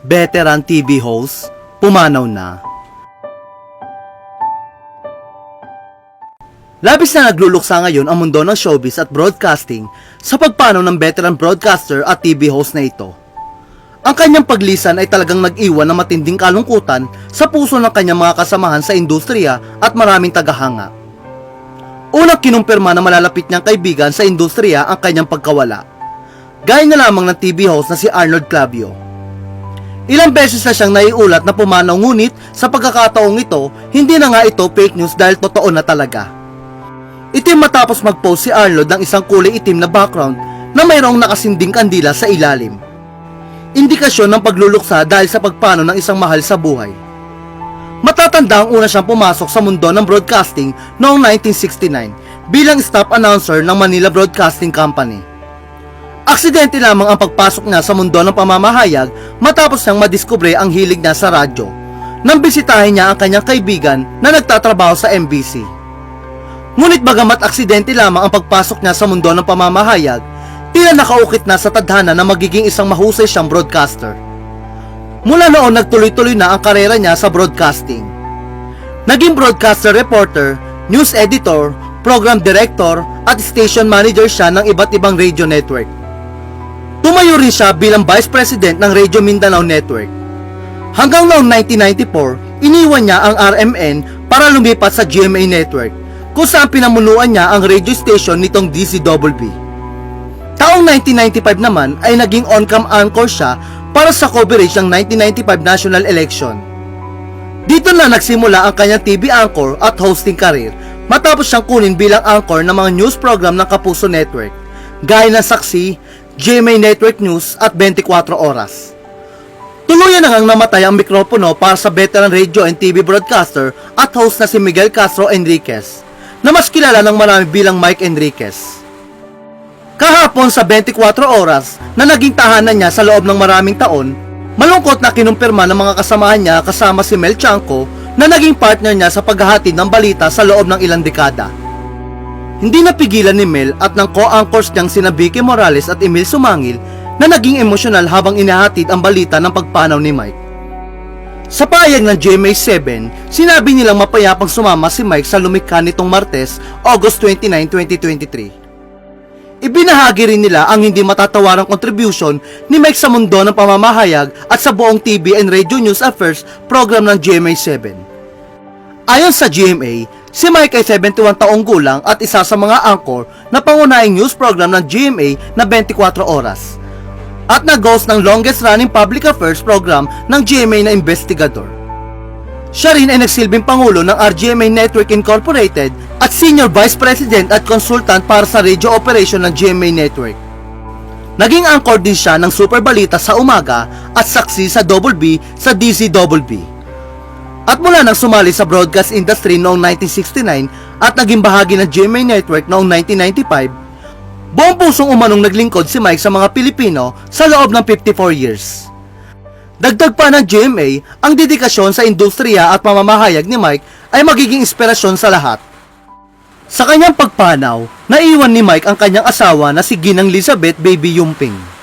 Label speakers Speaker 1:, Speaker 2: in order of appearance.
Speaker 1: veteran TV host, pumanaw na. Labis na nagluluksa ngayon ang mundo ng showbiz at broadcasting sa pagpanaw ng veteran broadcaster at TV host na ito. Ang kanyang paglisan ay talagang nag-iwan ng matinding kalungkutan sa puso ng kanyang mga kasamahan sa industriya at maraming tagahanga. Unang kinumpirma na malalapit niyang kaibigan sa industriya ang kanyang pagkawala. Gaya na lamang ng TV host na si Arnold Clavio. Ilang beses na siyang naiulat na pumanaw, ngunit sa pagkakataong ito, hindi na nga ito fake news dahil totoo na talaga. Itim matapos mag-post si Arnold ng isang kulay itim na background na mayroong nakasinding kandila sa ilalim. Indikasyon ng pagluluksa dahil sa pagpanaw ng isang mahal sa buhay. Matatanda ang una siyang pumasok sa mundo ng broadcasting noong 1969 bilang staff announcer ng Manila Broadcasting Company. Aksidente lamang ang pagpasok niya sa mundo ng pamamahayag matapos niyang madiskubre ang hilig niya sa radyo nang bisitahin niya ang kanyang kaibigan na nagtatrabaho sa MBC. Ngunit bagamat aksidente lamang ang pagpasok niya sa mundo ng pamamahayag, tila nakaukit na sa tadhana na magiging isang mahusay siyang broadcaster. Mula noon nagtuloy-tuloy na ang karera niya sa broadcasting. Naging broadcaster reporter, news editor, program director at station manager siya ng iba't ibang radio network. Tumayo rin siya bilang vice president ng Radio Mindanao Network. Hanggang noong 1994, iniwan niya ang RMN para lumipat sa GMA Network, kung saan pinamunuan niya ang radio station nitong DZBB. Taong 1995 naman ay naging on-cam anchor siya para sa coverage ng 1995 national election. Dito na nagsimula ang kanyang TV anchor at hosting career matapos siyang kunin bilang anchor ng mga news program ng Kapuso Network, gaya ng Saksi, GMA Network News at 24 Oras. Tuluyan na ngang namatay ang mikropono para sa veteran radio and TV broadcaster at host na si Miguel Castro Enriquez, na mas kilala ng marami bilang Mike Enriquez. Kahapon sa 24 Oras na naging tahanan niya sa loob ng maraming taon, malungkot na kinumpirma ng mga kasamahan niya kasama si Mel Chanco na naging partner niya sa paghahatid ng balita sa loob ng ilang dekada. Hindi napigilan ni Mel at ng co-anchors niyang sina Vicky Morales at Emil Sumangil na naging emosyonal habang inahatid ang balita ng pagpanaw ni Mike. Sa pahayag ng GMA7, sinabi nilang mapayapang sumama si Mike sa lumikha nitong Martes, August 29, 2023. Ibinahagi rin nila ang hindi matatawarang contribution ni Mike sa mundo ng pamamahayag at sa buong TV and Radio News Affairs program ng GMA7. Ayon sa GMA, si Mike ay 71 taong gulang at isa sa mga anchor na pangunahing news program ng GMA na 24 Oras. At nag-host ng longest running public affairs program ng GMA na investigador. Siya rin ay nagsilbing pangulo ng RGMA Network Incorporated at senior vice president at consultant para sa radio operation ng GMA Network. Naging anchor din siya ng Super Balita sa umaga at saksi sa Double B sa DZBB. At mula nang sumali sa broadcast industry noong 1969 at naging bahagi ng GMA Network noong 1995, buong pusong umanong naglingkod si Mike sa mga Pilipino sa loob ng 54 years. Dagdag pa ng GMA, ang dedikasyon sa industriya at pamamahayag ni Mike ay magiging inspirasyon sa lahat. Sa kanyang pagpanaw, naiwan ni Mike ang kanyang asawa na si Ginang Elizabeth Baby Yumping.